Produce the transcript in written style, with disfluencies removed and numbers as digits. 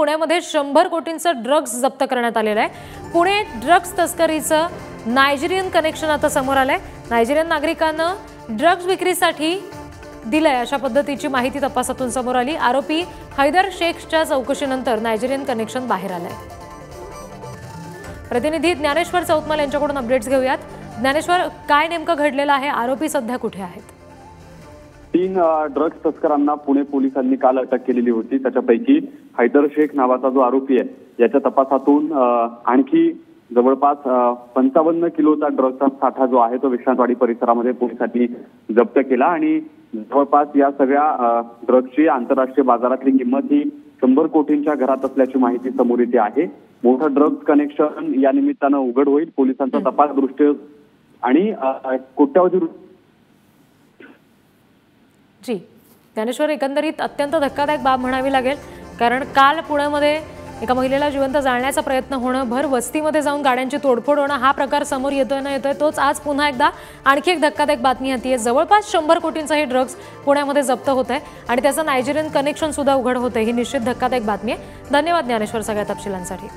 पुण्यामध्ये 100 कोटींचं ड्रग्ज जप्त करण्यात आलेलं आहे। पुणे ड्रग्ज तस्करीचं नायजेरियन कनेक्शन आता समोर आलंय। नायजेरियन नागरिकांना ड्रग्ज विक्रीसाठी दिलंय अशा पद्धतीची माहिती तपासातून समोर आली। आरोपी हैदर शेखच्या चौकशीनंतर नायजेरियन कनेक्शन बाहेर आलंय। प्रतिनिधी ज्ञानेश्वर चौतमाल यांच्याकडून अपडेट्स घेऊयात। ज्ञानेश्वर, काय नेमकं घडलेलं आहे? आरोपी सध्या कुठे आहेत? 3 ड्रग्ज तस्करांना पुणे पोलिसांनी काल अटक केलेली होती। त्याच्यापैकी हैदर शेख नावाचा जो आरोपी आहे याच्या तपासातून आणखी जवळपास 55 किलोचा ड्रग्जचा साठा जो आहे तो विश्रांतवाडी परिसरामध्ये पोलिसांनी जप्त केला आणि जवळपास या सगळ्या ड्रग्जची आंतरराष्ट्रीय बाजारातली किंमत ही 100 कोटींच्या घरात असल्याची माहिती समोर येते आहे। मोठं ड्रग्ज कनेक्शन या निमित्तानं उघड होईल। पोलिसांचा तपास दृष्टी आणि कोट्यावधी जी ज्ञानेश्वर, एकंदरीत अत्यंत धक्कादायक बाब म्हणावी लागेल, कारण काल पुण्यामध्ये एका महिलेला जिवंत जाळण्याचा प्रयत्न होणं, भर वस्तीमध्ये जाऊन गाड्यांची तोडफोड होणं, हा प्रकार समोर येतोय तोच आज पुन्हा एकदा आणखी एक धक्कादायक बातमी हाती आहे। जवळपास 100 कोटींचा हे ड्रग्ज पुण्यामध्ये जप्त होत आहे आणि त्याचं नायजेरियन कनेक्शन सुद्धा उघड होतंय। ही निश्चित धक्कादायक बातमी आहे। धन्यवाद ज्ञानेश्वर सगळ्या तपशिलांसाठी।